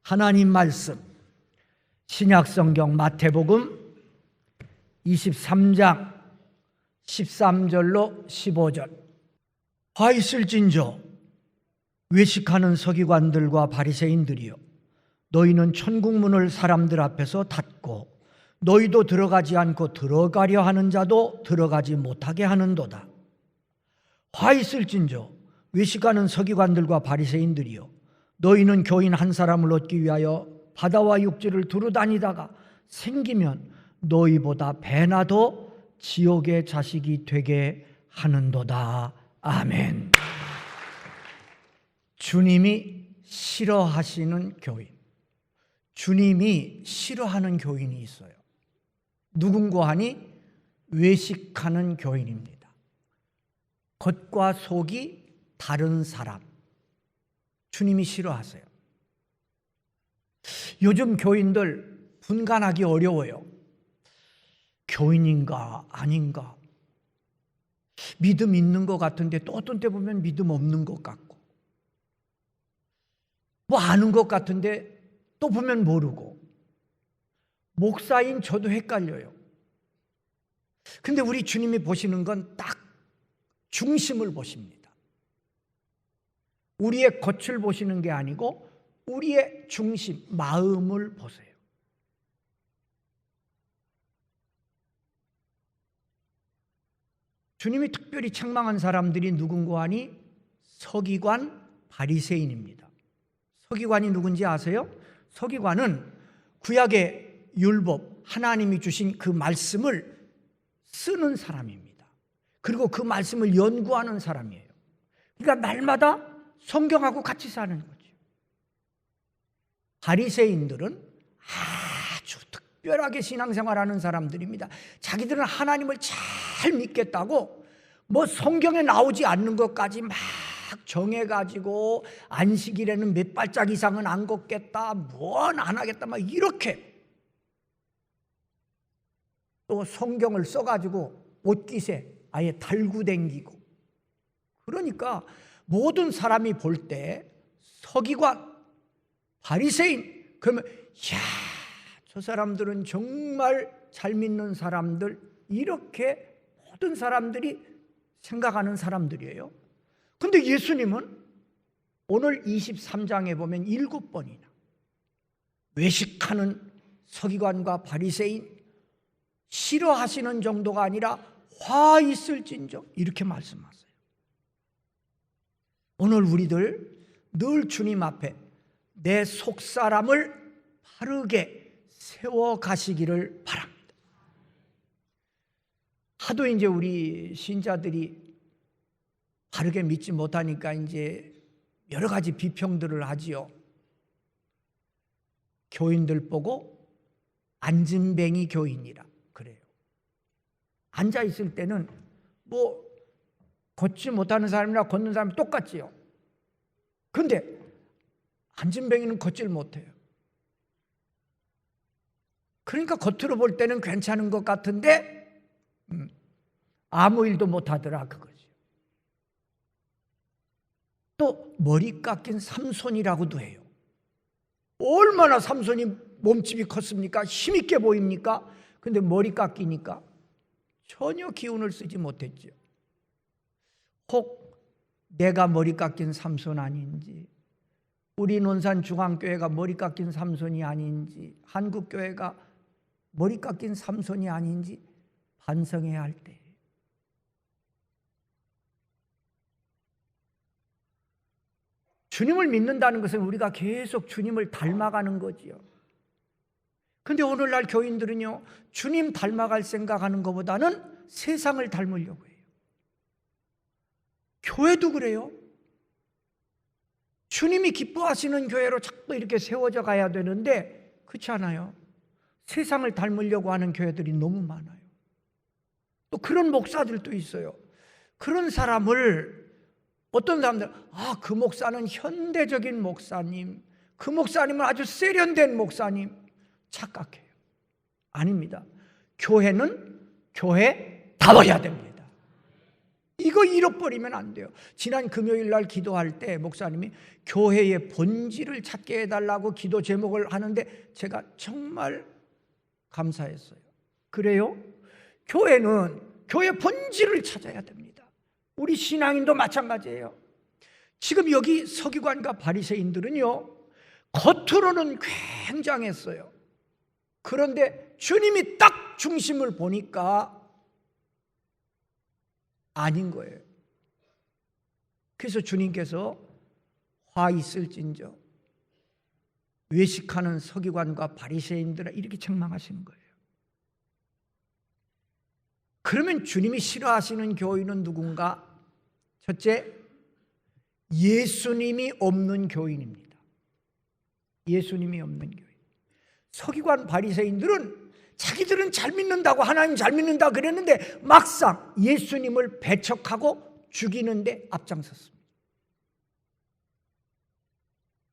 하나님 말씀 신약성경 마태복음 23장 13절로 15절. 화 있을진저 외식하는 서기관들과 바리새인들이여, 너희는 천국문을 사람들 앞에서 닫고 너희도 들어가지 않고 들어가려 하는 자도 들어가지 못하게 하는도다. 화 있을진저 외식하는 서기관들과 바리새인들이여, 너희는 교인 한 사람을 얻기 위하여 바다와 육지를 두루 다니다가 생기면 너희보다 배나 더 지옥의 자식이 되게 하는도다. 아멘. 주님이 싫어하시는 교인, 주님이 싫어하는 교인이 있어요. 누군가 하니 외식하는 교인입니다. 겉과 속이 다른 사람, 주님이 싫어하세요. 요즘 교인들 분간하기 어려워요. 교인인가 아닌가, 믿음 있는 것 같은데 또 어떤 때 보면 믿음 없는 것 같고, 뭐 아는 것 같은데 또 보면 모르고, 목사인 저도 헷갈려요. 근데 우리 주님이 보시는 건 딱 중심을 보십니다. 우리의 겉을 보시는 게 아니고 우리의 중심, 마음을 보세요. 주님이 특별히 책망한 사람들이 누군가 하니 서기관, 바리새인입니다. 서기관이 누군지 아세요? 서기관은 구약의 율법, 하나님이 주신 그 말씀을 쓰는 사람입니다. 그리고 그 말씀을 연구하는 사람이에요. 그러니까 날마다 성경하고 같이 사는 거죠. 바리새인들은 아주 특별하게 신앙생활하는 사람들입니다. 자기들은 하나님을 잘 믿겠다고 뭐 성경에 나오지 않는 것까지 막 정해가지고 안식일에는 몇 발짝 이상은 안 걷겠다, 뭔 안 하겠다, 막 이렇게 또 성경을 써가지고 옷깃에 아예 달고 댕기고. 그러니까 모든 사람이 볼 때 서기관, 바리새인 그러면 이야, 저 사람들은 정말 잘 믿는 사람들, 이렇게 모든 사람들이 생각하는 사람들이에요. 근데 예수님은 오늘 23장에 보면 7번이나 외식하는 서기관과 바리새인 싫어하시는 정도가 아니라 화 있을진저 이렇게 말씀하세요. 오늘 우리들 늘 주님 앞에 내 속사람을 바르게 세워 가시기를 바랍니다. 하도 이제 우리 신자들이 바르게 믿지 못하니까 이제 여러 가지 비평들을 하지요. 교인들 보고 앉은뱅이 교인이라 그래요. 앉아 있을 때는 뭐 걷지 못하는 사람이나 걷는 사람이 똑같지요. 근데 앉은뱅이는 걷질 못해요. 그러니까 겉으로 볼 때는 괜찮은 것 같은데 아무 일도 못하더라 그거죠. 또 머리 깎인 삼손이라고도 해요. 얼마나 삼손이 몸집이 컸습니까? 힘있게 보입니까? 근데 머리 깎이니까 전혀 기운을 쓰지 못했죠. 혹 내가 머리 깎인 삼손 아닌지, 우리 논산중앙교회가 머리 깎인 삼손이 아닌지, 한국교회가 머리 깎인 삼손이 아닌지 반성해야 할 때, 주님을 믿는다는 것은 우리가 계속 주님을 닮아가는 거지요. 근데 오늘날 교인들은요, 주님 닮아갈 생각하는 것보다는 세상을 닮으려고 해요. 교회도 그래요. 주님이 기뻐하시는 교회로 자꾸 이렇게 세워져 가야 되는데 그렇지 않아요. 세상을 닮으려고 하는 교회들이 너무 많아요. 또 그런 목사들도 있어요. 그런 사람을 어떤 사람들, 그 목사는 현대적인 목사님, 그 목사님은 아주 세련된 목사님, 착각해요. 아닙니다. 교회는 교회다워야 됩니다. 이거 잃어버리면 안 돼요. 지난 금요일 날 기도할 때 목사님이 교회의 본질을 찾게 해달라고 기도 제목을 하는데 제가 정말 감사했어요. 그래요? 교회는 교회 본질을 찾아야 됩니다. 우리 신앙인도 마찬가지예요. 지금 여기 서기관과 바리새인들은요, 겉으로는 굉장했어요. 그런데 주님이 딱 중심을 보니까 아닌 거예요. 그래서 주님께서 화 있을진저 외식하는 서기관과 바리새인들아 이렇게 책망하시는 거예요. 그러면 주님이 싫어하시는 교인은 누군가? 첫째, 예수님이 없는 교인입니다. 예수님이 없는 교인. 서기관 바리새인들은 자기들은 잘 믿는다고, 하나님 잘 믿는다 그랬는데 막상 예수님을 배척하고 죽이는데 앞장섰습니다.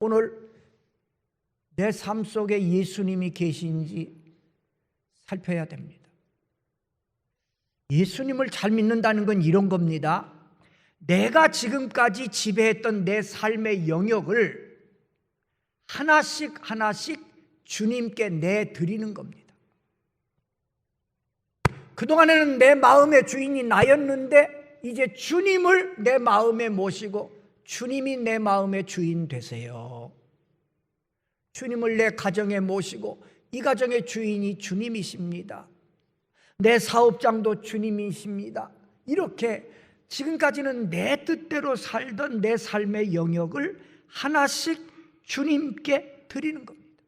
오늘 내 삶 속에 예수님이 계신지 살펴야 됩니다. 예수님을 잘 믿는다는 건 이런 겁니다. 내가 지금까지 지배했던 내 삶의 영역을 하나씩 주님께 내드리는 겁니다. 그동안에는 내 마음의 주인이 나였는데 이제 주님을 내 마음에 모시고 주님이 내 마음의 주인 되세요. 주님을 내 가정에 모시고 이 가정의 주인이 주님이십니다. 내 사업장도 주님이십니다. 이렇게 지금까지는 내 뜻대로 살던 내 삶의 영역을 하나씩 주님께 드리는 겁니다.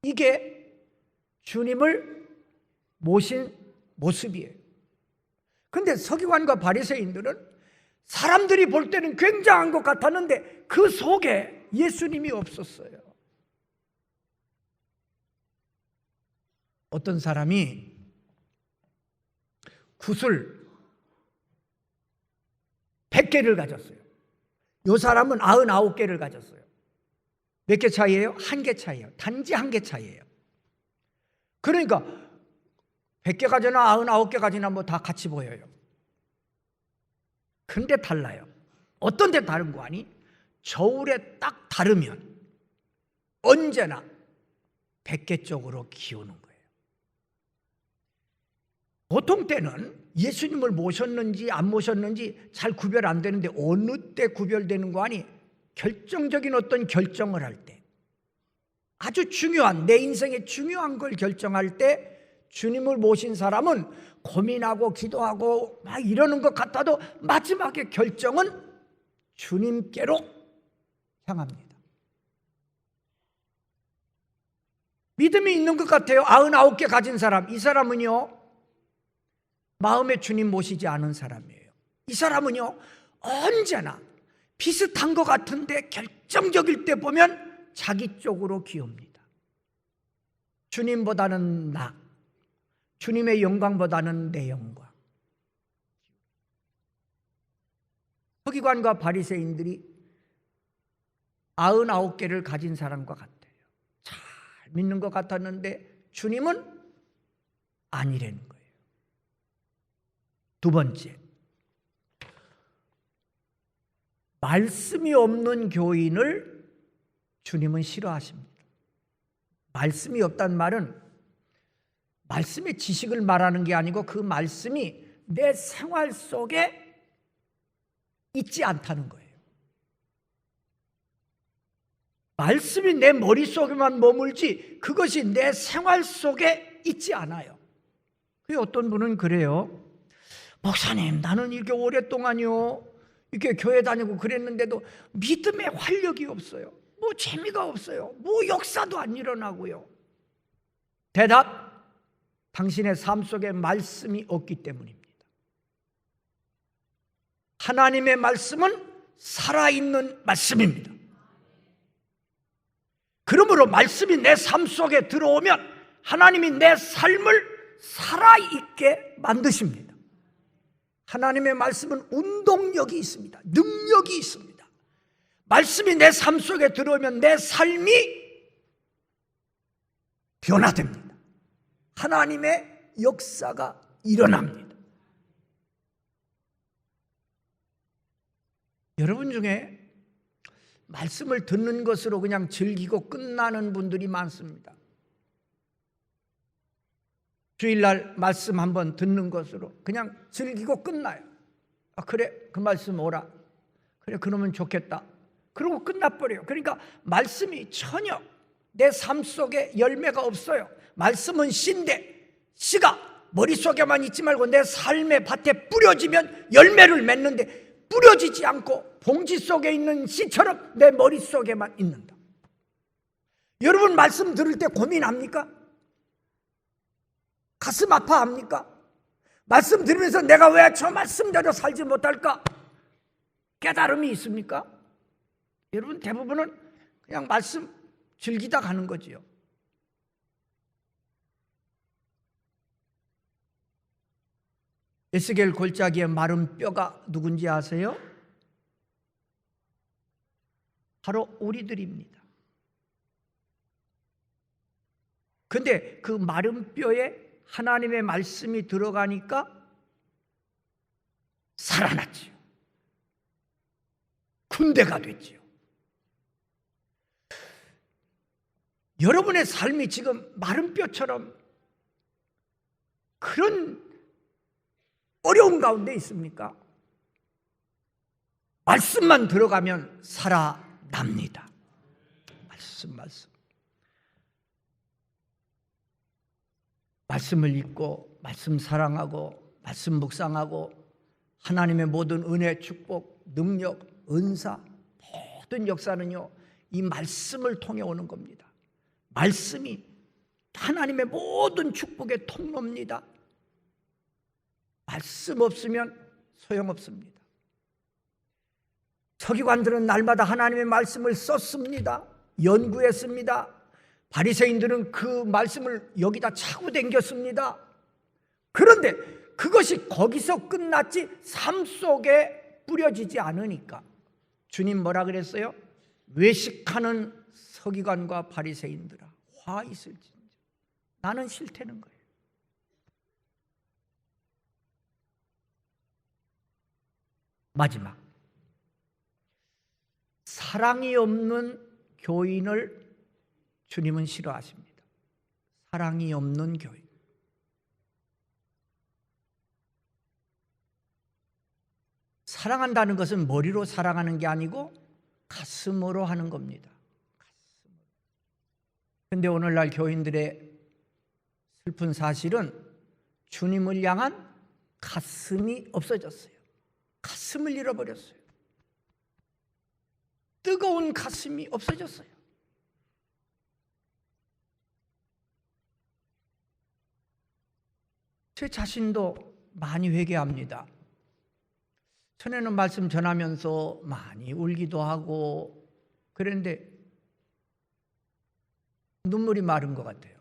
이게 주님을 모신 모습이에요. 그런데 서기관과 바리새인들은 사람들이 볼 때는 굉장한 것 같았는데 그 속에 예수님이 없었어요. 어떤 사람이 굿을 100개를 가졌어요. 이 사람은 99개를 가졌어요. 몇 개 차이예요? 1개 차이예요. 단지 1개 차이예요. 그러니까 100개 가지나 99개 가지나 뭐 다 같이 보여요. 근데 달라요. 어떤 데 다른 거 아니? 저울에 딱 다르면 언제나 100개 쪽으로 기우는 거예요. 보통 때는 예수님을 모셨는지 안 모셨는지 잘 구별 안 되는데 어느 때 구별되는 거 아니? 결정적인 어떤 결정을 할 때, 아주 중요한 내 인생에 중요한 걸 결정할 때 주님을 모신 사람은 고민하고 기도하고 막 이러는 것 같아도 마지막에 결정은 주님께로 향합니다. 믿음이 있는 것 같아요. 99개 가진 사람, 이 사람은요 마음에 주님 모시지 않은 사람이에요. 이 사람은요 언제나 비슷한 것 같은데 결정적일 때 보면 자기 쪽으로 기웁니다. 주님보다는 나, 주님의 영광보다는 내 영광. 서기관과 바리새인들이 99개를 가진 사람과 같아요. 잘 믿는 것 같았는데 주님은 아니라는 거예요. 두 번째, 말씀이 없는 교인을 주님은 싫어하십니다. 말씀이 없다는 말은 말씀의 지식을 말하는 게 아니고 그 말씀이 내 생활 속에 있지 않다는 거예요. 말씀이 내 머릿속에만 머물지 그것이 내 생활 속에 있지 않아요. 그 어떤 분은 그래요. 목사님, 나는 이렇게 오랫동안요 이렇게 교회 다니고 그랬는데도 믿음의 활력이 없어요. 뭐 재미가 없어요. 뭐 역사도 안 일어나고요. 대답, 당신의 삶 속에 말씀이 없기 때문입니다. 하나님의 말씀은 살아있는 말씀입니다. 그러므로 말씀이 내 삶 속에 들어오면 하나님이 내 삶을 살아있게 만드십니다. 하나님의 말씀은 운동력이 있습니다. 능력이 있습니다. 말씀이 내 삶 속에 들어오면 내 삶이 변화됩니다. 하나님의 역사가 일어납니다. 여러분 중에 말씀을 듣는 것으로 그냥 즐기고 끝나는 분들이 많습니다. 주일날 말씀 한번 듣는 것으로 그냥 즐기고 끝나요. 그래, 그 말씀 오라. 그래, 그러면 좋겠다. 그러고 끝나버려요. 그러니까 말씀이 전혀 내 삶 속에 열매가 없어요. 말씀은 씨인데 씨가 머릿속에만 있지 말고 내 삶의 밭에 뿌려지면 열매를 맺는데, 뿌려지지 않고 봉지 속에 있는 씨처럼 내 머릿속에만 있는다. 여러분 말씀 들을 때 고민합니까? 가슴 아파합니까? 말씀 들으면서 내가 왜 저 말씀대로 살지 못할까? 깨달음이 있습니까? 여러분 대부분은 그냥 말씀 즐기다 가는 거지요. 에스겔 골짜기의 마른 뼈가 누군지 아세요? 바로 우리들입니다. 근데 그 마른 뼈에 하나님의 말씀이 들어가니까 살아났지요. 군대가 됐지요. 여러분의 삶이 지금 마른 뼈처럼 그런 어려운 가운데 있습니까? 말씀만 들어가면 살아납니다. 말씀. 말씀을 읽고 말씀 사랑하고 말씀 묵상하고 하나님의 모든 은혜, 축복, 능력, 은사, 모든 역사는요 이 말씀을 통해 오는 겁니다. 말씀이 하나님의 모든 축복의 통로입니다. 말씀 없으면 소용없습니다. 서기관들은 날마다 하나님의 말씀을 썼습니다. 연구했습니다. 바리새인들은 그 말씀을 여기다 차고 댕겼습니다. 그런데 그것이 거기서 끝났지 삶 속에 뿌려지지 않으니까 주님 뭐라 그랬어요? 외식하는 서기관과 바리새인들아 화 있을진저 나는 싫다는 거예요. 마지막, 사랑이 없는 교인을 주님은 싫어하십니다. 사랑이 없는 교인. 사랑한다는 것은 머리로 사랑하는 게 아니고 가슴으로 하는 겁니다. 그런데 오늘날 교인들의 슬픈 사실은 주님을 향한 가슴이 없어졌어요. 가슴을 잃어버렸어요. 뜨거운 가슴이 없어졌어요. 제 자신도 많이 회개합니다. 전에는 말씀 전하면서 많이 울기도 하고 그랬는데 눈물이 마른 것 같아요.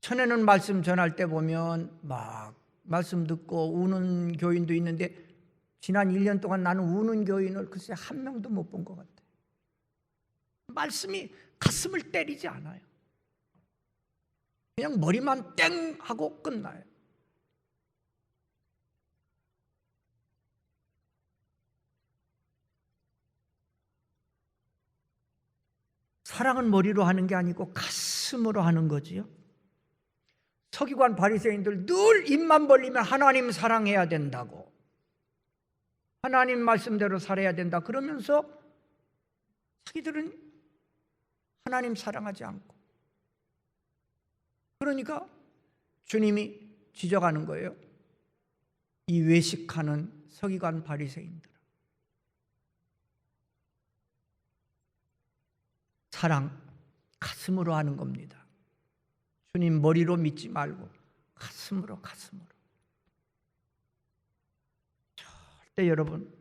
전에는 말씀 전할 때 보면 막 말씀 듣고 우는 교인도 있는데 지난 1년 동안 나는 우는 교인을 글쎄 한 명도 못 본 것 같아요. 말씀이 가슴을 때리지 않아요. 그냥 머리만 땡 하고 끝나요. 사랑은 머리로 하는 게 아니고 가슴으로 하는 거지요. 서기관 바리새인들 늘 입만 벌리면 하나님 사랑해야 된다고, 하나님 말씀대로 살아야 된다 그러면서 자기들은 하나님 사랑하지 않고, 그러니까 주님이 지적하는 거예요. 이 외식하는 서기관 바리새인들, 사랑 가슴으로 하는 겁니다. 주님 머리로 믿지 말고 가슴으로. 절대 여러분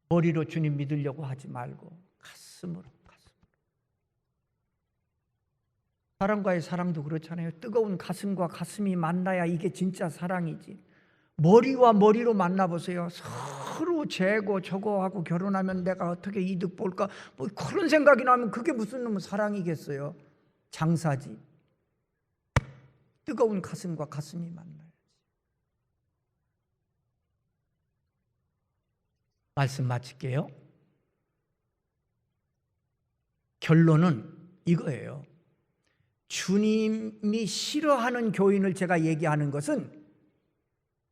머리로 주님 믿으려고 하지 말고 가슴으로. 사람과의 사랑도 그렇잖아요. 뜨거운 가슴과 가슴이 만나야 이게 진짜 사랑이지. 머리와 머리로 만나보세요. 서로 쟤고 저거 하고 결혼하면 내가 어떻게 이득 볼까, 뭐 그런 생각이 나면 그게 무슨 놈의 사랑이겠어요. 장사지. 뜨거운 가슴과 가슴이 만나야지. 말씀 마칠게요. 결론은 이거예요. 주님이 싫어하는 교인을 제가 얘기하는 것은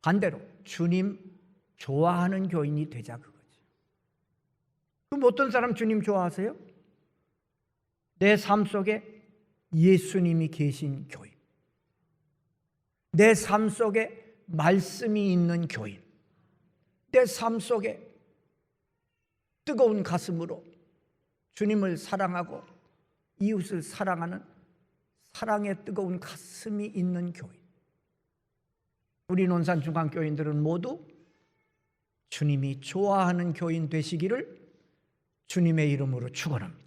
반대로 주님 좋아하는 교인이 되자 그거죠. 그럼 어떤 사람 주님 좋아하세요? 내 삶 속에 예수님이 계신 교인, 내 삶 속에 말씀이 있는 교인, 내 삶 속에 뜨거운 가슴으로 주님을 사랑하고 이웃을 사랑하는 사랑의 뜨거운 가슴이 있는 교인. 우리 논산 중앙교인들은 모두 주님이 좋아하는 교인 되시기를 주님의 이름으로 축원합니다.